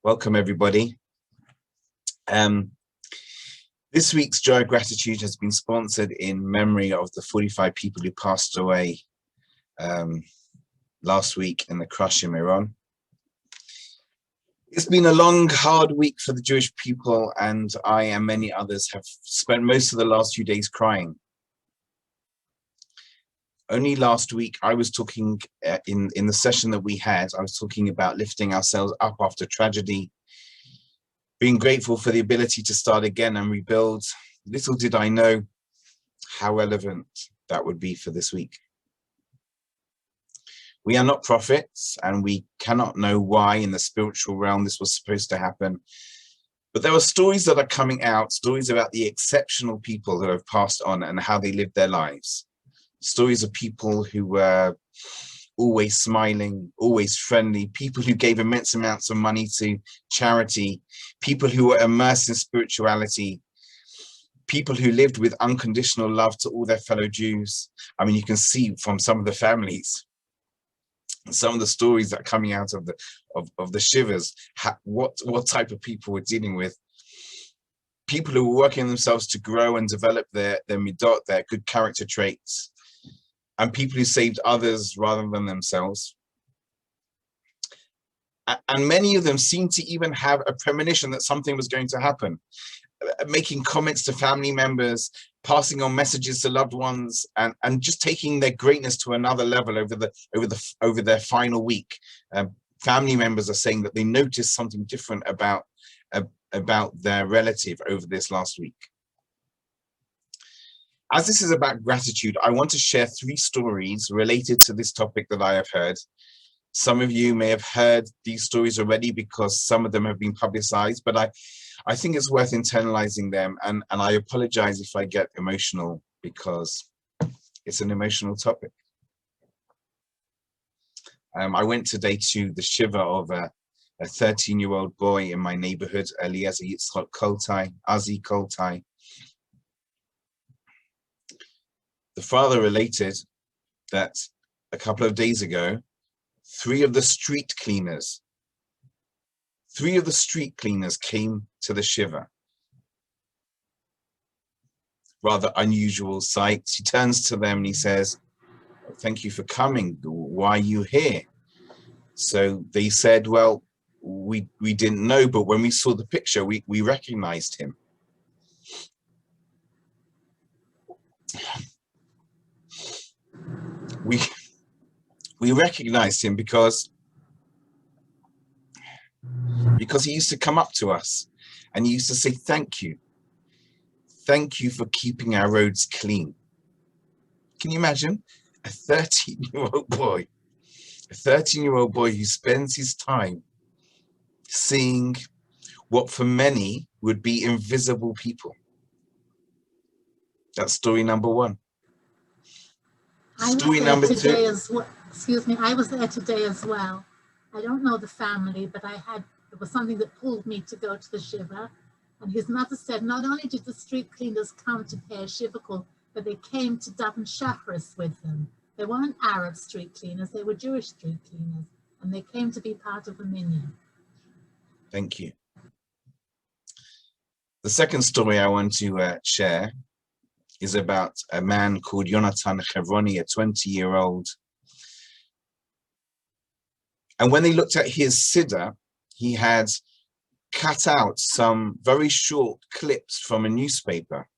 Welcome, everybody. This week's Joy of Gratitude has been sponsored in memory of the 45 people who passed away last week in the crash in Iran. It's been a long, hard week for the Jewish people, and I and many others have spent most of the last few days crying. Only last week, I was talking in the session that we had, I was talking about lifting ourselves up after tragedy, being grateful for the ability to start again and rebuild. Little did I know how relevant that would be for this week. We are not prophets, and we cannot know why in the spiritual realm this was supposed to happen. But there are stories that are coming out, stories about the exceptional people that have passed on and how they lived their lives. Stories of people who were always smiling, always friendly, people who gave immense amounts of money to charity, people who were immersed in spirituality, people who lived with unconditional love to all their fellow Jews. I mean, you can see from some of the families, some of the stories that are coming out of the shivers, what type of people we're dealing with. People who were working themselves to grow and develop their midot, their good character traits, and people who saved others rather than themselves. And many of them seemed to even have a premonition that something was going to happen, making comments to family members, passing on messages to loved ones, and just taking their greatness to another level over their final week. Family members are saying that they noticed something different about their relative over this last week. As this is about gratitude, I want to share 3 stories related to this topic that I have heard. Some of you may have heard these stories already because some of them have been publicized, but I think it's worth internalizing them, and I apologize if I get emotional because it's an emotional topic. I went today to the shiva of a 13-year-old boy in my neighborhood, Eliezer Yitzchok Koltai, Azi Koltai. The father related that a couple of days ago, 3 of the street cleaners came to the shiva. Rather unusual sight. He turns to them and he says, "Thank you for coming. Why are you here?" So they said, "Well, we didn't know, but when we saw the picture, we recognized him." We recognized him because he used to come up to us and he used to say, "Thank you. Thank you for keeping our roads clean." Can you imagine a 13-year-old boy who spends his time seeing what for many would be invisible people? That's story number 1. Story number 2. Excuse me, I was there today as well. I don't know the family, but there was something that pulled me to go to the shiva. And his mother said, not only did the street cleaners come to pay a shivakul, but they came to daven shacharis with them. They weren't Arab street cleaners, they were Jewish street cleaners. And they came to be part of the minyan. Thank you. The second story I want to share is about a man called Yonatan Chevroni, a 20-year-old. And when they looked at his siddur, he had cut out some very short clips from a newspaper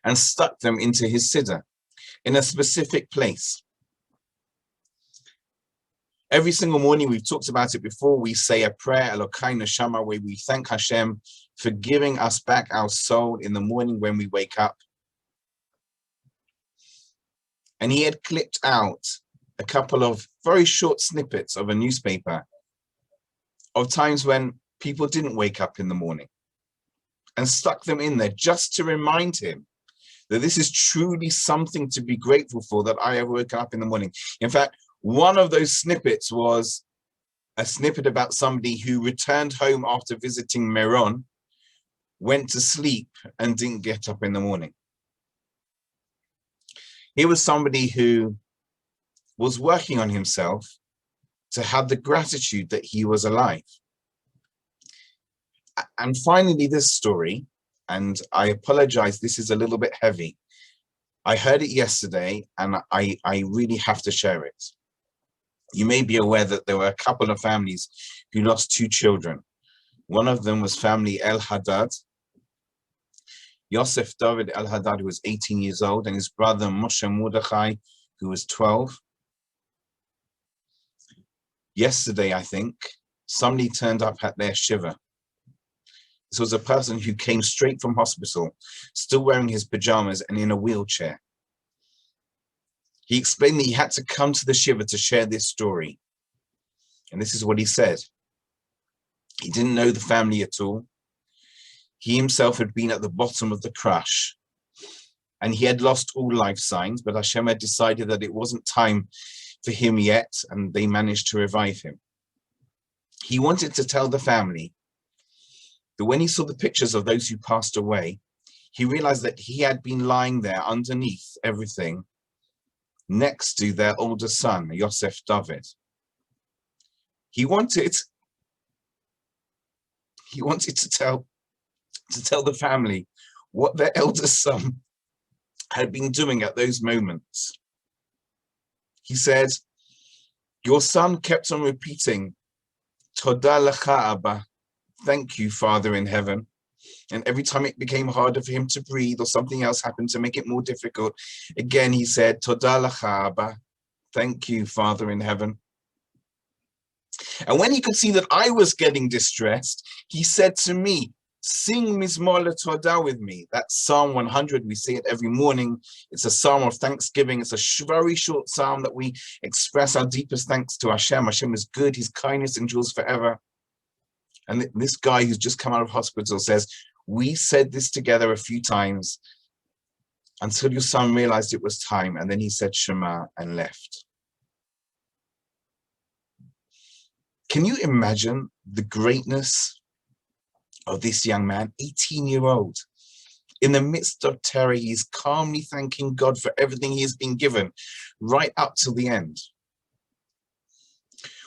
and stuck them into his siddur in a specific place. Every single morning, we've talked about it before, we say a prayer, Elokai Neshama, where we thank Hashem for giving us back our soul in the morning when we wake up. And he had clipped out a couple of very short snippets of a newspaper of times when people didn't wake up in the morning, and stuck them in there just to remind him that this is truly something to be grateful for, that I have woken up in the morning. In fact, one of those snippets was a snippet about somebody who returned home after visiting Meron, went to sleep and didn't get up in the morning. Here was somebody who was working on himself to have the gratitude that he was alive. And finally, this story, and I apologize, this is a little bit heavy. I heard it yesterday, and I really have to share it. You may be aware that there were a couple of families who lost 2 children. One of them was family El-Haddad, Yosef David El-Haddad, who was 18 years old, and his brother Moshe Mordechai, who was 12. Yesterday, I think, somebody turned up at their shiva. This was a person who came straight from hospital, still wearing his pajamas and in a wheelchair. He explained that he had to come to the shiva to share this story. And this is what he said. He didn't know the family at all. He himself had been at the bottom of the crush, and he had lost all life signs, but Hashem had decided that it wasn't time for him yet, and they managed to revive him. He wanted to tell the family that when he saw the pictures of those who passed away, he realized that he had been lying there underneath everything, next to their older son, Yosef David. He wanted to tell the family what their eldest son had been doing at those moments. He said, your son kept on repeating, Toda lecha Abba, thank you, Father in heaven. And every time it became harder for him to breathe or something else happened to make it more difficult, again he said, Toda lecha Abba, thank you, Father in heaven. And when he could see that I was getting distressed, he said to me, sing Mizmor LeTodah with me. That's Psalm 100. We say it every morning. It's a psalm of thanksgiving. It's a very short psalm that we express our deepest thanks to Hashem. Hashem is good. His kindness endures forever. And this guy who's just come out of hospital says, we said this together a few times until your son realized it was time. And then he said Shema and left. Can you imagine the greatness of this young man, 18-year-old? In the midst of terror, he's calmly thanking God for everything he has been given, right up till the end.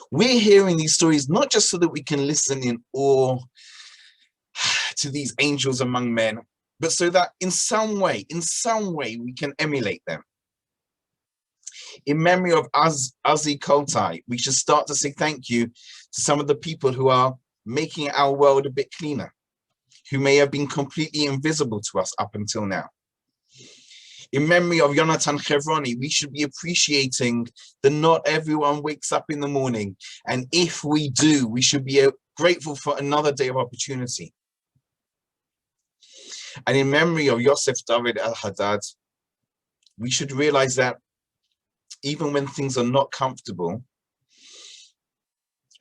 We're hearing these stories not just so that we can listen in awe to these angels among men, but so that in some way, we can emulate them. In memory of Azi Koltai, we should start to say thank you to some of the people who are making our world a bit cleaner, who may have been completely invisible to us up until now. In memory of Yonatan Chevroni, we should be appreciating that not everyone wakes up in the morning, and if we do, we should be grateful for another day of opportunity. And in memory of Yosef David El-Haddad, we should realize that even when things are not comfortable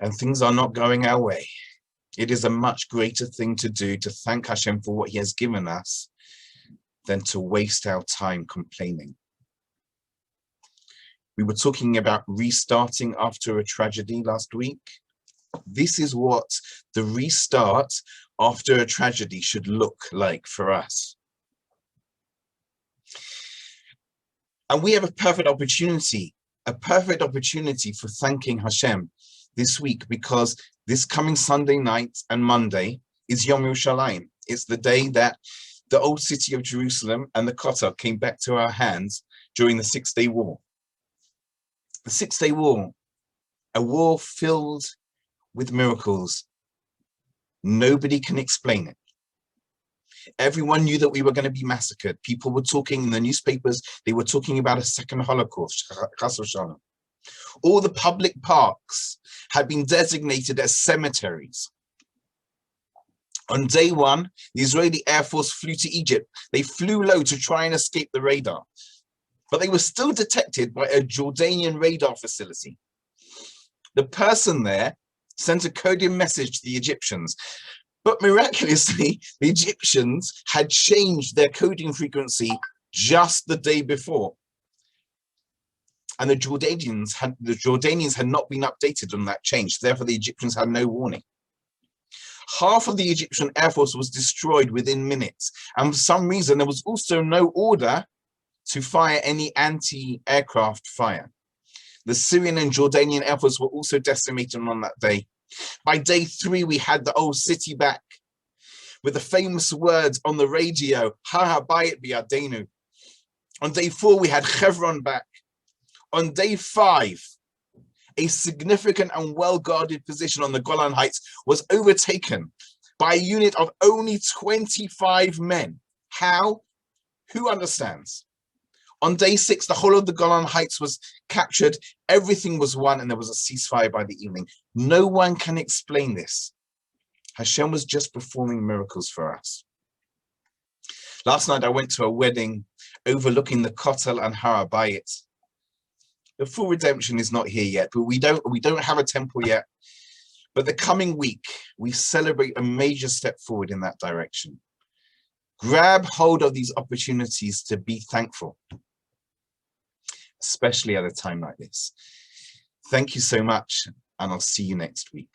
and things are not going our way, it is a much greater thing to do to thank Hashem for what he has given us than to waste our time complaining. We were talking about restarting after a tragedy last week. This is what the restart after a tragedy should look like for us. And we have a perfect opportunity for thanking Hashem this week, because this coming Sunday night and Monday is Yom Yerushalayim. It's the day that the old city of Jerusalem and the Kotel came back to our hands during the 6-day war. The 6-day war, a war filled with miracles. Nobody can explain it. Everyone knew that we were going to be massacred. People were talking in the newspapers, they were talking about a second Holocaust. All the public parks had been designated as cemeteries. On day one, the Israeli Air Force flew to Egypt. They flew low to try and escape the radar, but they were still detected by a Jordanian radar facility. The person there sent a coded message to the Egyptians, but miraculously, the Egyptians had changed their coding frequency just the day before. And the Jordanians had not been updated on that change. Therefore, the Egyptians had no warning. Half of the Egyptian Air Force was destroyed within minutes. And for some reason, there was also no order to fire any anti-aircraft fire. The Syrian and Jordanian Air Force were also decimated on that day. By day 3, we had the old city back. with the famous words on the radio, Ha Habayit Biyadenu. On day 4, we had Chevron back. On day 5, a significant and well-guarded position on the Golan Heights was overtaken by a unit of only 25 men. How? Who understands? On day 6, the whole of the Golan Heights was captured, everything was won, and there was a ceasefire by the evening. No one can explain this. Hashem was just performing miracles for us. Last night I went to a wedding overlooking the Kotel and Har HaBayit. The full redemption is not here yet, but we don't have a temple yet. But the coming week, we celebrate a major step forward in that direction. Grab hold of these opportunities to be thankful, especially at a time like this. Thank you so much, and I'll see you next week.